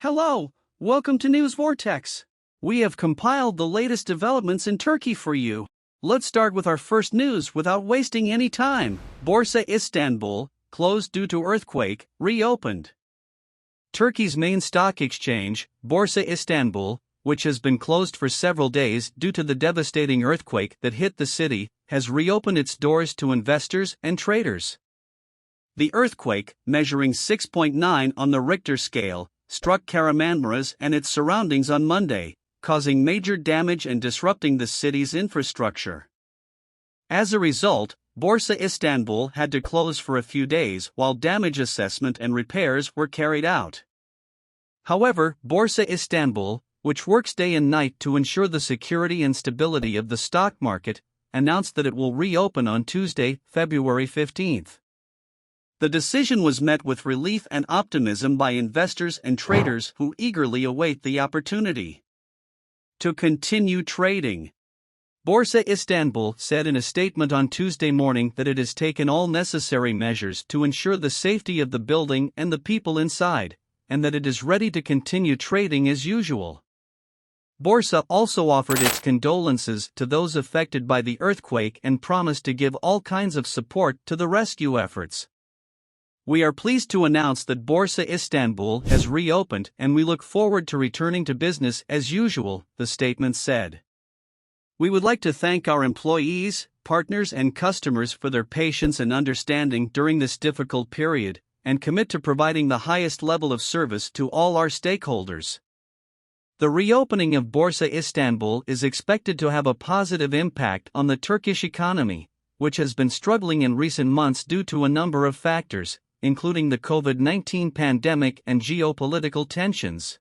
Hello, welcome to News Vortex. We have compiled the latest developments in Turkey for you. Let's start with our first news without wasting any time. Borsa Istanbul, closed due to earthquake, reopened. Turkey's main stock exchange, Borsa Istanbul, which has been closed for several days due to the devastating earthquake that hit the city, has reopened its doors to investors and traders. The earthquake, measuring 6.9 on the Richter scale, struck Kahramanmaraş and its surroundings on Monday, causing major damage and disrupting the city's infrastructure. As a result, Borsa Istanbul had to close for a few days while damage assessment and repairs were carried out. However, Borsa Istanbul, which works day and night to ensure the security and stability of the stock market, announced that it will reopen on Tuesday, February 15th. The decision was met with relief and optimism by investors and traders who eagerly await the opportunity to continue trading. Borsa Istanbul said in a statement on Tuesday morning that it has taken all necessary measures to ensure the safety of the building and the people inside, and that it is ready to continue trading as usual. Borsa also offered its condolences to those affected by the earthquake and promised to give all kinds of support to the rescue efforts. We are pleased to announce that Borsa Istanbul has reopened and we look forward to returning to business as usual, the statement said. We would like to thank our employees, partners and customers for their patience and understanding during this difficult period, and commit to providing the highest level of service to all our stakeholders. The reopening of Borsa Istanbul is expected to have a positive impact on the Turkish economy, which has been struggling in recent months due to a number of factors, including the COVID-19 pandemic and geopolitical tensions.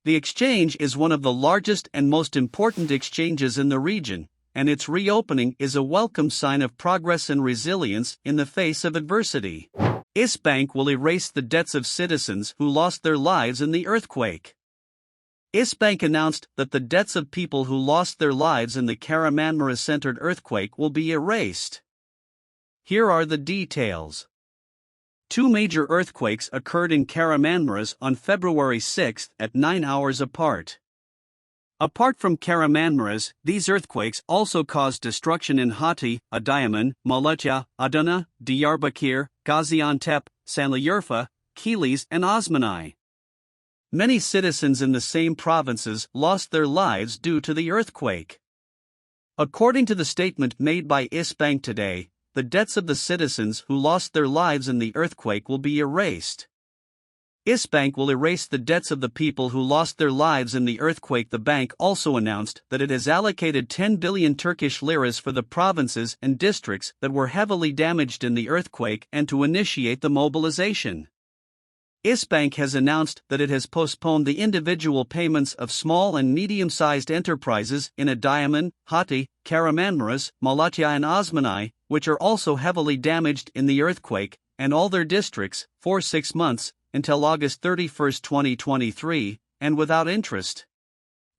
The exchange is one of the largest and most important exchanges in the region, and its reopening is a welcome sign of progress and resilience in the face of adversity. Isbank will erase the debts of citizens who lost their lives in the earthquake. Isbank announced that the debts of people who lost their lives in the Kahramanmaraş-centered earthquake will be erased. Here are the details. Two major earthquakes occurred in Kahramanmaraş on February 6 at 9 hours apart. Apart from Kahramanmaraş, these earthquakes also caused destruction in Hatay, Adıyaman, Malatya, Adana, Diyarbakır, Gaziantep, Şanlıurfa, Kilis and Osmaniye. Many citizens in the same provinces lost their lives due to the earthquake. According to the statement made by Isbank today, the debts of the citizens who lost their lives in the earthquake will be erased. Isbank will erase the debts of the people who lost their lives in the earthquake. The bank also announced that it has allocated 10 billion Turkish liras for the provinces and districts that were heavily damaged in the earthquake and to initiate the mobilization. Isbank has announced that it has postponed the individual payments of small and medium-sized enterprises in Adıyaman, Hatay, Kahramanmaraş, Malatya and Osmaniye, which are also heavily damaged in the earthquake, and all their districts, for 6 months, until August 31, 2023, and without interest.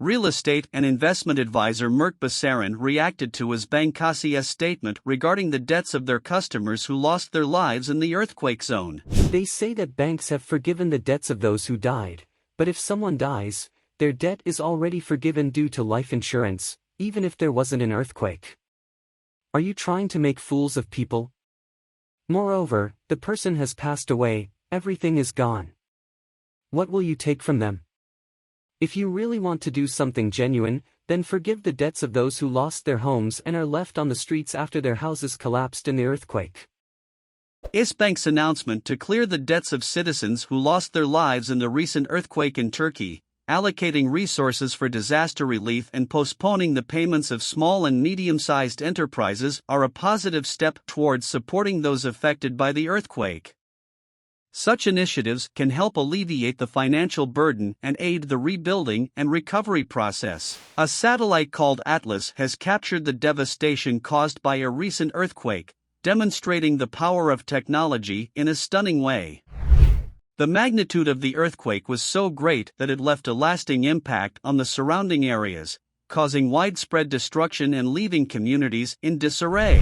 Real estate and investment advisor Mert Başaran reacted to Isbank's statement regarding the debts of their customers who lost their lives in the earthquake zone. They say that banks have forgiven the debts of those who died, but if someone dies, their debt is already forgiven due to life insurance, even if there wasn't an earthquake. Are you trying to make fools of people? Moreover, the person has passed away, everything is gone. What will you take from them? If you really want to do something genuine, then forgive the debts of those who lost their homes and are left on the streets after their houses collapsed in the earthquake. Isbank's announcement to clear the debts of citizens who lost their lives in the recent earthquake in Turkey, allocating resources for disaster relief and postponing the payments of small and medium-sized enterprises are a positive step towards supporting those affected by the earthquake. Such initiatives can help alleviate the financial burden and aid the rebuilding and recovery process. A satellite called Atlas has captured the devastation caused by a recent earthquake, demonstrating the power of technology in a stunning way. The magnitude of the earthquake was so great that it left a lasting impact on the surrounding areas, causing widespread destruction and leaving communities in disarray.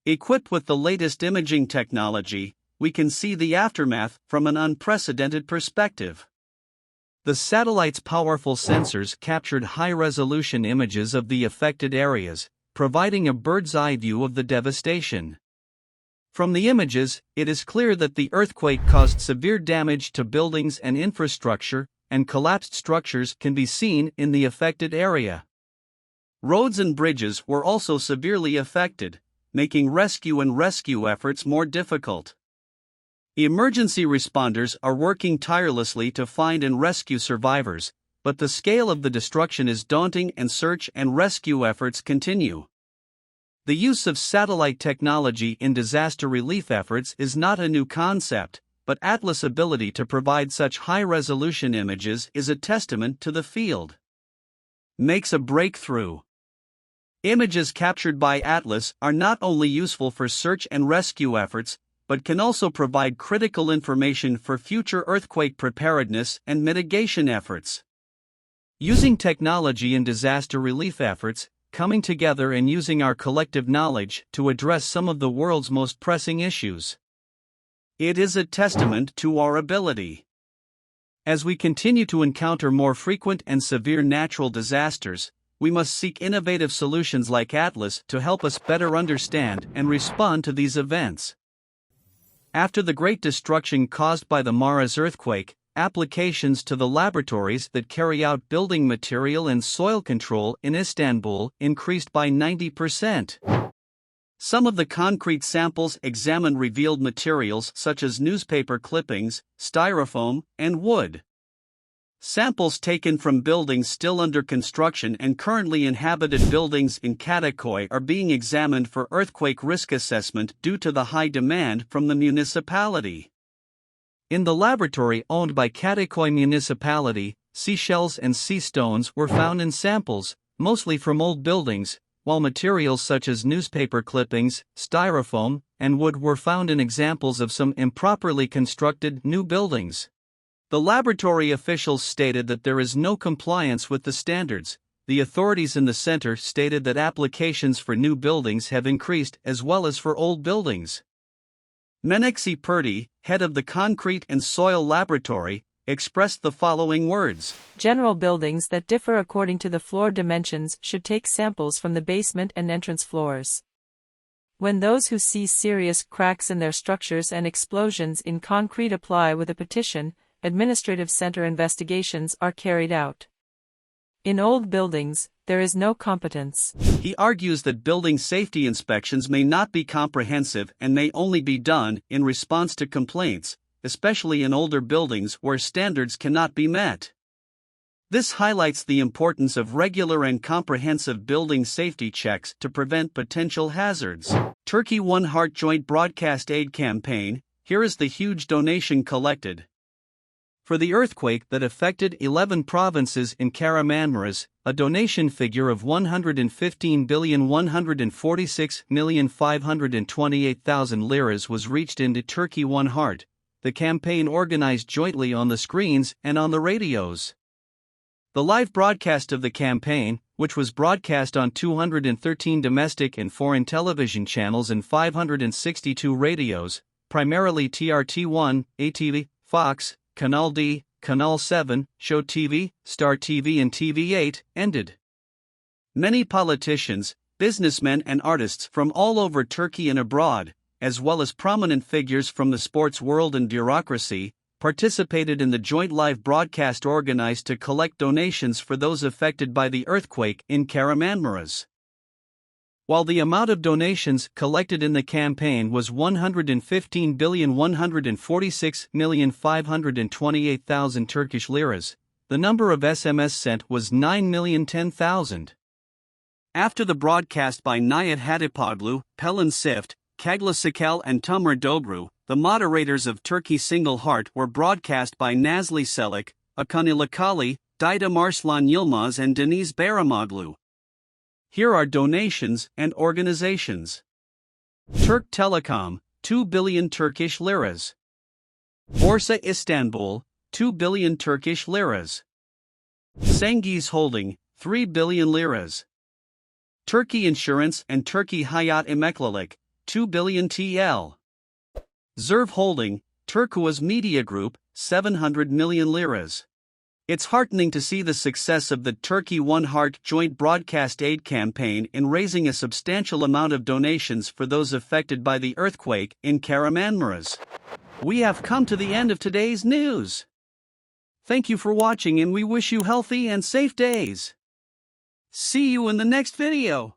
Equipped with the latest imaging technology, we can see the aftermath from an unprecedented perspective. The satellite's powerful sensors captured high-resolution images of the affected areas, providing a bird's-eye view of the devastation. From the images, it is clear that the earthquake caused severe damage to buildings and infrastructure, and collapsed structures can be seen in the affected area. Roads and bridges were also severely affected, making rescue efforts more difficult. Emergency responders are working tirelessly to find and rescue survivors, but the scale of the destruction is daunting and search and rescue efforts continue. The use of satellite technology in disaster relief efforts is not a new concept, but Atlas' ability to provide such high-resolution images is a testament to the field. Makes a breakthrough. Images captured by Atlas are not only useful for search and rescue efforts, but can also provide critical information for future earthquake preparedness and mitigation efforts. Using technology in disaster relief efforts, coming together and using our collective knowledge to address some of the world's most pressing issues. It is a testament to our ability. As we continue to encounter more frequent and severe natural disasters, we must seek innovative solutions like Atlas to help us better understand and respond to these events. After the great destruction caused by the Maraş earthquake, applications to the laboratories that carry out building material and soil control in Istanbul increased by 90%. Some of the concrete samples examined revealed materials such as newspaper clippings, styrofoam, and wood. Samples taken from buildings still under construction and currently inhabited buildings in Kadıköy are being examined for earthquake risk assessment due to the high demand from the municipality. In the laboratory owned by Kadıköy municipality, seashells and sea stones were found in samples, mostly from old buildings, while materials such as newspaper clippings, styrofoam, and wood were found in examples of some improperly constructed new buildings. The laboratory officials stated that there is no compliance with the standards. The authorities in the center stated that applications for new buildings have increased as well as for old buildings. Menekşe Purdy, head of the Concrete and Soil Laboratory, expressed the following words. General buildings that differ according to the floor dimensions should take samples from the basement and entrance floors. When those who see serious cracks in their structures and explosions in concrete apply with a petition, administrative center investigations are carried out. In old buildings, there is no competence. He argues that building safety inspections may not be comprehensive and may only be done in response to complaints, especially in older buildings where standards cannot be met. This highlights the importance of regular and comprehensive building safety checks to prevent potential hazards. Turkey One Heart Joint Broadcast Aid Campaign. Here is the huge donation collected. For the earthquake that affected 11 provinces in Kahramanmaraş, a donation figure of 115,146,528,000 liras was reached into Turkey One Heart, the campaign organized jointly on the screens and on the radios. The live broadcast of the campaign, which was broadcast on 213 domestic and foreign television channels and 562 radios, primarily TRT1, ATV, Fox, Kanal D, Kanal 7, Show TV, Star TV and TV8, ended. Many politicians, businessmen and artists from all over Turkey and abroad, as well as prominent figures from the sports world and bureaucracy, participated in the joint live broadcast organized to collect donations for those affected by the earthquake in Kahramanmaraş. While the amount of donations collected in the campaign was 115,146,528,000 Turkish liras, the number of SMS sent was 9,010,000. After the broadcast by Nihat Hatipoglu, Pelin Sift, Kagla Sakel and Tamer Dobru, the moderators of Turkey Single Heart were broadcast by Nazli Selik, Akani Lakali, Didem Arslan Yilmaz and Deniz Baramoglu. Here are donations and organizations. Türk Telekom, 2 billion Turkish liras. Borsa Istanbul, 2 billion Turkish liras. Cengiz Holding, 3 billion liras. Turkey Insurance and Turkey Hayat Emeklilik, 2 billion TL. Zerv Holding, Turkuaz Media Group, 700 million liras. It's heartening to see the success of the Turkey One Heart joint broadcast aid campaign in raising a substantial amount of donations for those affected by the earthquake in Kahramanmaraş. We have come to the end of today's news. Thank you for watching, and we wish you healthy and safe days. See you in the next video.